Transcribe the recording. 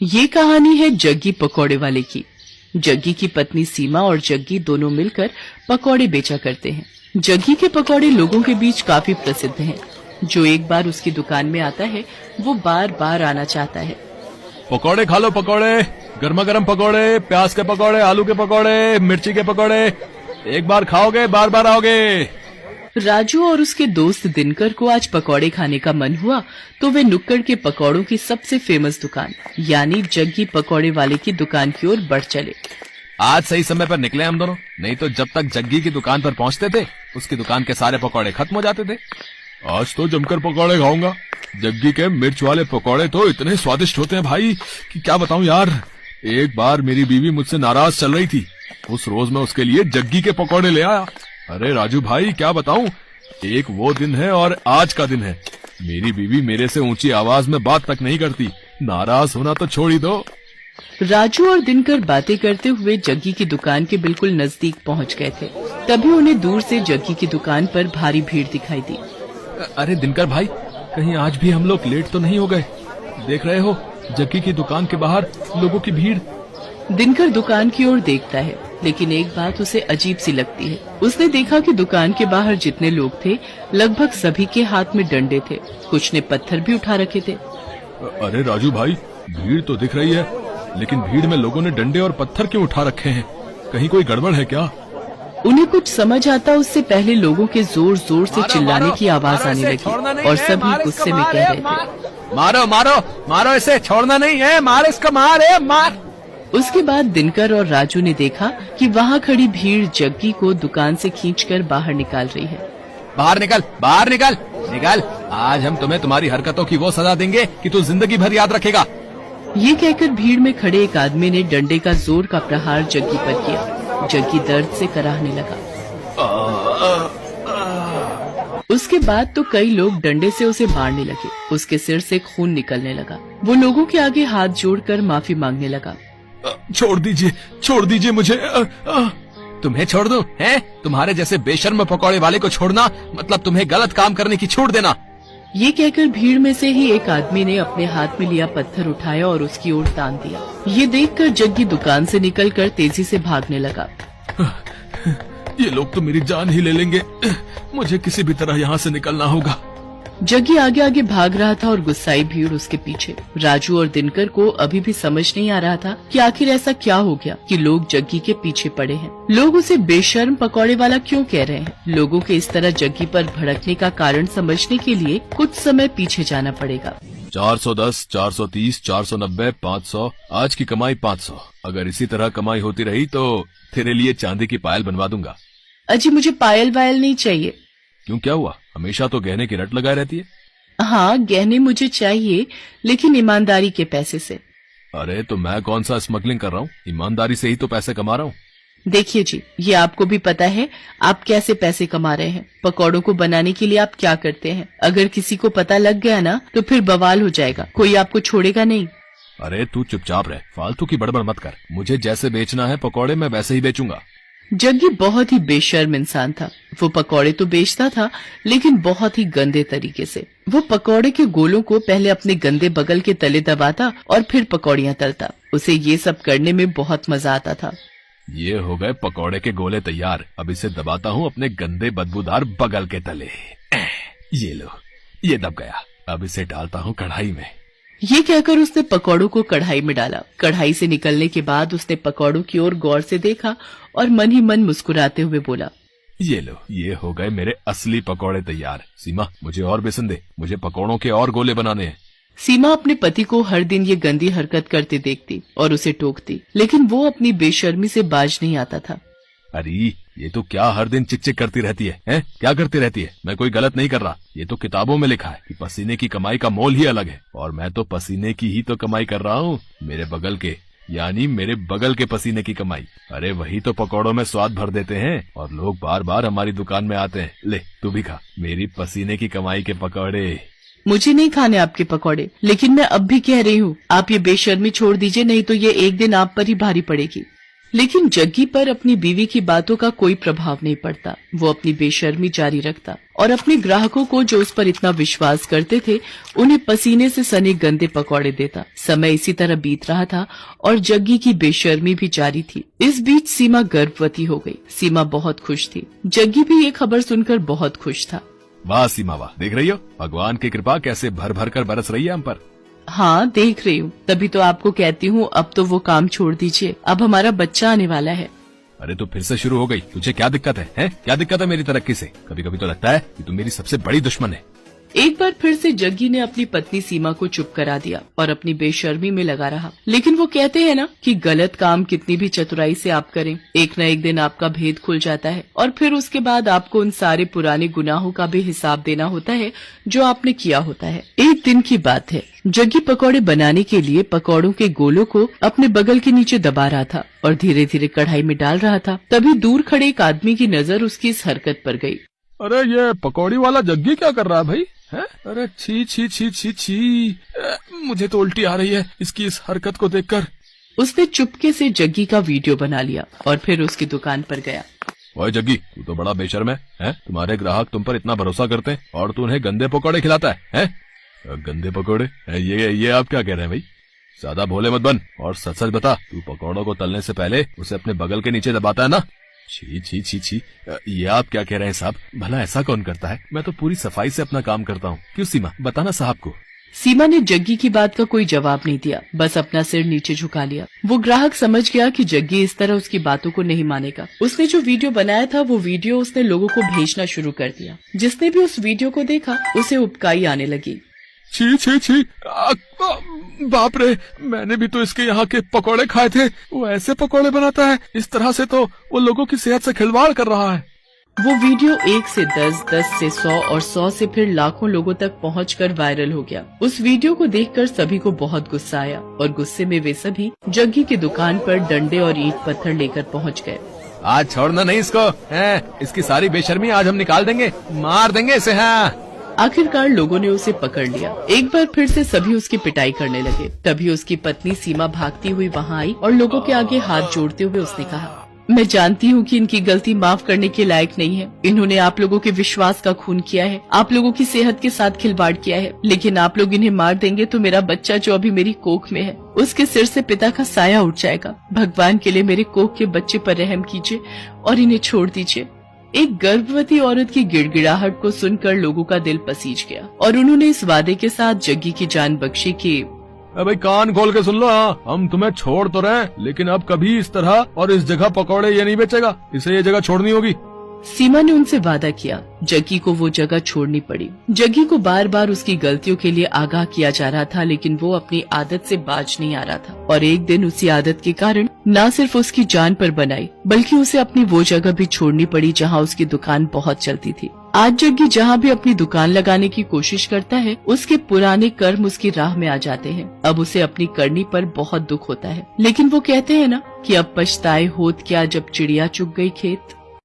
ये कहानी है जग्गी पकौड़े वाले की। जग्गी की पत्नी सीमा और जग्गी दोनों मिलकर पकौड़े बेचा करते हैं। जग्गी के पकौड़े लोगों के बीच काफी प्रसिद्ध हैं। जो एक बार उसकी दुकान में आता है वो बार बार आना चाहता है। पकौड़े खा लो, पकौड़े, गर्मा गर्म पकौड़े, प्याज के पकौड़े, आलू के पकौड़े, मिर्ची के पकौड़े। एक बार खाओगे बार बार आओगे। राजू और उसके दोस्त दिनकर को आज पकौड़े खाने का मन हुआ तो वे नुक्कड़ के पकौड़ों की सबसे फेमस दुकान यानी जग्गी पकौड़े वाले की दुकान की ओर बढ़ चले। आज सही समय पर निकले हम दोनों, नहीं तो जब तक जग्गी की दुकान पर पहुंचते थे उसकी दुकान के सारे पकौड़े खत्म हो जाते थे। आज तो जमकर पकौड़े खाऊंगा। जग्गी के मिर्च वाले पकौड़े तो इतने स्वादिष्ट होते हैं भाई कि क्या बताऊं यार। एक बार मेरी बीवी मुझसे नाराज चल रही थी, उस रोज मैं उसके लिए जग्गी के पकौड़े ले आया। अरे राजू भाई क्या बताऊं, एक वो दिन है और आज का दिन है। मेरी बीवी मेरे से ऊंची आवाज में बात तक नहीं करती, नाराज होना तो छोड़ ही दो। राजू और दिनकर बातें करते हुए जग्गी की दुकान के बिल्कुल नजदीक पहुंच गए थे। तभी उन्हें दूर से जग्गी की दुकान पर भारी भीड़ दिखाई दी। अरे दिनकर भाई, कहीं आज भी हम लोग लेट तो नहीं हो गए? देख रहे हो जग्गी की दुकान के बाहर लोगों की भीड़। दिनकर दुकान की ओर देखता है, लेकिन एक बात उसे अजीब सी लगती है। उसने देखा कि दुकान के बाहर जितने लोग थे लगभग सभी के हाथ में डंडे थे, कुछ ने पत्थर भी उठा रखे थे। अरे राजू भाई, भीड़ तो दिख रही है, लेकिन भीड़ में लोगों ने डंडे और पत्थर क्यों उठा रखे हैं? कहीं कोई गड़बड़ है क्या? उन्हें कुछ समझ आता उससे पहले लोगों के जोर जोर से चिल्लाने की आवाज आने लगी और सभी गुस्से में कह रहे थे, मारो मारो मारो इसे, छोड़ना नहीं है, मार इसका, मार। उसके बाद दिनकर और राजू ने देखा कि वहाँ खड़ी भीड़ जग्गी को दुकान से खींचकर बाहर निकाल रही है। बाहर निकल, बाहर निकल, निकल। आज हम तुम्हें तुम्हारी हरकतों की वो सजा देंगे कि तू जिंदगी भर याद रखेगा। ये कहकर भीड़ में खड़े एक आदमी ने डंडे का जोर का प्रहार जग्गी पर किया। जग्गी दर्द से कराहने लगा। उसके बाद तो कई लोग डंडे से उसे मारने लगे। उसके सिर से खून निकलने लगा। वो लोगों के आगे हाथ जोड़कर माफी मांगने लगा। छोड़ दीजिए मुझे। तुम्हें छोड़ दूं? हैं? तुम्हारे जैसे बेशर्म पकौड़े वाले को छोड़ना मतलब तुम्हें गलत काम करने की छूट देना। ये कहकर भीड़ में से ही एक आदमी ने अपने हाथ में लिया पत्थर उठाया और उसकी ओर तान दिया। ये देखकर जग्गी दुकान से निकलकर तेजी से भागने लगा। ये लोग तो मेरी जान ही ले लेंगे, मुझे किसी भी तरह यहाँ से निकलना होगा। जग्गी आगे आगे भाग रहा था और गुस्साई भीड़ उसके पीछे। राजू और दिनकर को अभी भी समझ नहीं आ रहा था कि आखिर ऐसा क्या हो गया कि लोग जग्गी के पीछे पड़े हैं। लोग उसे बेशर्म पकौड़े वाला क्यों कह रहे हैं? लोगों के इस तरह जग्गी पर भड़कने का कारण समझने के लिए कुछ समय पीछे जाना पड़ेगा। 410, 430, 490, 500, आज की कमाई 500। अगर इसी तरह कमाई होती रही तो तेरे लिए चांदी की पायल बनवा दूंगा। अजी मुझे पायल वायल नहीं चाहिए। क्यों, क्या हुआ? हमेशा तो गहने की रट लगाए रहती है। हाँ गहने मुझे चाहिए, लेकिन ईमानदारी के पैसे से। अरे तो मैं कौन सा स्मगलिंग कर रहा हूँ, ईमानदारी से ही तो पैसे कमा रहा हूँ। देखिए जी, ये आपको भी पता है आप कैसे पैसे कमा रहे हैं। पकौड़ों को बनाने के लिए आप क्या करते हैं? अगर किसी को पता लग गया ना तो फिर बवाल हो जाएगा, कोई आपको छोड़ेगा नहीं। अरे तू चुपचाप रह, फालतू की बड़बड़ मत कर। मुझे जैसे बेचना है पकौड़े मैं वैसे ही बेचूंगा। जग्गी बहुत ही बेशर्म इंसान था। वो पकौड़े तो बेचता था लेकिन बहुत ही गंदे तरीके से। वो पकौड़े के गोलों को पहले अपने गंदे बगल के तले दबाता और फिर पकौड़ियाँ तलता। उसे ये सब करने में बहुत मजा आता था। ये हो गए पकौड़े के गोले तैयार। अब इसे दबाता हूँ अपने गंदे बदबूदार बगल के तले। ये लो, ये दब गया। अब इसे डालता हूँ कढ़ाई में। ये कहकर उसने पकौड़ों को कढ़ाई में डाला। कढ़ाई से निकलने के बाद उसने पकौड़ों की ओर गौर से देखा और मन ही मन मुस्कुराते हुए बोला, ये लो, ये हो गए मेरे असली पकौड़े तैयार। सीमा मुझे और बेसन दे, मुझे पकौड़ों के और गोले बनाने हैं। सीमा अपने पति को हर दिन ये गंदी हरकत करते देखती और उसे टोकती, लेकिन वो अपनी बेशर्मी से बाज नहीं आता था। अरे ये तो क्या हर दिन चिक चिक करती रहती है, हैं? क्या करती रहती है? मैं कोई गलत नहीं कर रहा। ये तो किताबों में लिखा है कि पसीने की कमाई का मोल ही अलग है, और मैं तो पसीने की ही तो कमाई कर रहा हूँ। मेरे बगल के, यानी मेरे बगल के पसीने की कमाई। अरे वही तो पकौड़ों में स्वाद भर देते हैं और लोग बार बार हमारी दुकान में आते हैं। ले तू भी खा मेरी पसीने की कमाई के पकौड़े। मुझे नहीं खाने आपके पकौड़े, लेकिन मैं अब भी कह रही हूँ आप ये बेशर्मी छोड़ दीजिए, नहीं तो ये एक दिन आप पर ही भारी पड़ेगी। लेकिन जग्गी पर अपनी बीवी की बातों का कोई प्रभाव नहीं पड़ता। वो अपनी बेशर्मी जारी रखता और अपने ग्राहकों को जो उस पर इतना विश्वास करते थे उन्हें पसीने से सने गंदे पकौड़े देता। समय इसी तरह बीत रहा था और जग्गी की बेशर्मी भी जारी थी। इस बीच सीमा गर्भवती हो गई। सीमा बहुत खुश थी। जग्गी भी ये खबर सुनकर बहुत खुश था। वाह सीमा वाह, देख रही हो भगवान की कृपा कैसे भर भर कर बरस रही है हम पर। हाँ देख रही हूँ, तभी तो आपको कहती हूँ अब तो वो काम छोड़ दीजिए, अब हमारा बच्चा आने वाला है। अरे तो फिर से शुरू हो गई, तुझे क्या दिक्कत है? क्या दिक्कत है मेरी तरक्की से? कभी कभी तो लगता है कि तुम मेरी सबसे बड़ी दुश्मन है। एक बार फिर से जग्गी ने अपनी पत्नी सीमा को चुप करा दिया और अपनी बेशर्मी में लगा रहा। लेकिन वो कहते हैं ना कि गलत काम कितनी भी चतुराई से आप करें, एक न एक दिन आपका भेद खुल जाता है और फिर उसके बाद आपको उन सारे पुराने गुनाहों का भी हिसाब देना होता है जो आपने किया होता है। एक दिन की बात है, जग्गी पकौड़े बनाने के लिए पकौड़ों के गोलों को अपने बगल के नीचे दबा रहा था और धीरे धीरे कढ़ाई में डाल रहा था। तभी दूर खड़े एक आदमी की नजर उसकी इस हरकत पर गई। अरे ये पकौड़ी वाला जग्गी क्या कर रहा है भाई? है? अरे छी छी छी छी छी, मुझे तो उल्टी आ रही है इसकी इस हरकत को देखकर। उसने चुपके से जग्गी का वीडियो बना लिया और फिर उसकी दुकान पर गया। ओए जग्गी, तू तो बड़ा बेशर्म है? तुम्हारे ग्राहक तुम पर इतना भरोसा करते हैं और तू उन्हें गंदे पकौड़े खिलाता है? गंदे पकौड़े? ये आप क्या कह रहे हैं भाई? ज्यादा भोले मत बन और सच सच बता, तू पकौड़ों को तलने से पहले उसे अपने बगल के नीचे दबाता है ना? छी छी छी छी, ये आप क्या कह रहे हैं साहब? भला ऐसा कौन करता है? मैं तो पूरी सफाई से अपना काम करता हूँ। क्यों सीमा, बताना साहब को। सीमा ने जग्गी की बात का कोई जवाब नहीं दिया, बस अपना सिर नीचे झुका लिया। वो ग्राहक समझ गया कि जग्गी इस तरह उसकी बातों को नहीं मानेगा। उसने जो वीडियो बनाया था वो वीडियो उसने लोगों को भेजना शुरू कर दिया। जिसने भी उस वीडियो को देखा उसे उबकाई आने लगी। छी छी छी, बाप रे, मैंने भी तो इसके यहाँ के पकोड़े खाए थे। वो ऐसे पकोड़े बनाता है? इस तरह से तो वो लोगों की सेहत से खिलवाड़ कर रहा है। वो वीडियो 1 से 10, 10 से 100 और 100 से फिर लाखों लोगों तक पहुंचकर वायरल हो गया। उस वीडियो को देखकर सभी को बहुत गुस्सा आया और गुस्से में वे सभी जग्गी की दुकान पर डंडे और ईंट पत्थर लेकर पहुंच गए। आज छोड़ना नहीं इसको, इसकी सारी बेशर्मी आज हम निकाल देंगे, मार देंगे इसे। हाँ, आखिरकार लोगों ने उसे पकड़ लिया। एक बार फिर से सभी उसकी पिटाई करने लगे। तभी उसकी पत्नी सीमा भागती हुई वहाँ आई और लोगों के आगे हाथ जोड़ते हुए उसने कहा, मैं जानती हूँ कि इनकी गलती माफ करने के लायक नहीं है। इन्होंने आप लोगों के विश्वास का खून किया है, आप लोगों की सेहत के साथ खिलवाड़ किया है, लेकिन आप लोग इन्हें मार देंगे तो मेरा बच्चा जो अभी मेरी कोख में है उसके सिर से पिता का साया उठ जाएगा। भगवान के लिए मेरे कोख के बच्चे पर रहम कीजिए और इन्हें छोड़ दीजिए। एक गर्भवती औरत की गिड़गिड़ाहट को सुनकर लोगों का दिल पसीज गया और उन्होंने इस वादे के साथ जग्गी की जान बख्शी कि भाई कान खोल के सुन लो, हम तुम्हें छोड़ तो रहे, लेकिन अब कभी इस तरह और इस जगह पकौड़े ये नहीं बेचेगा, इसे ये जगह छोड़नी होगी। सीमा ने उनसे वादा किया। जग्गी को वो जगह छोड़नी पड़ी। जग्गी को बार बार उसकी गलतियों के लिए आगाह किया जा रहा था, लेकिन वो अपनी आदत से बाज नहीं आ रहा था और एक दिन उसी आदत के कारण न सिर्फ उसकी जान पर बनाई बल्कि उसे अपनी वो जगह भी छोड़नी पड़ी जहाँ उसकी दुकान बहुत चलती थी। आज जग्गी जहाँ भी अपनी दुकान लगाने की कोशिश करता है उसके पुराने कर्म उसकी राह में आ जाते हैं। अब उसे अपनी करनी पर बहुत दुख होता है, लेकिन वो कहते हैं ना कि अब पछताए होत क्या जब चिड़िया चुग गई खेत।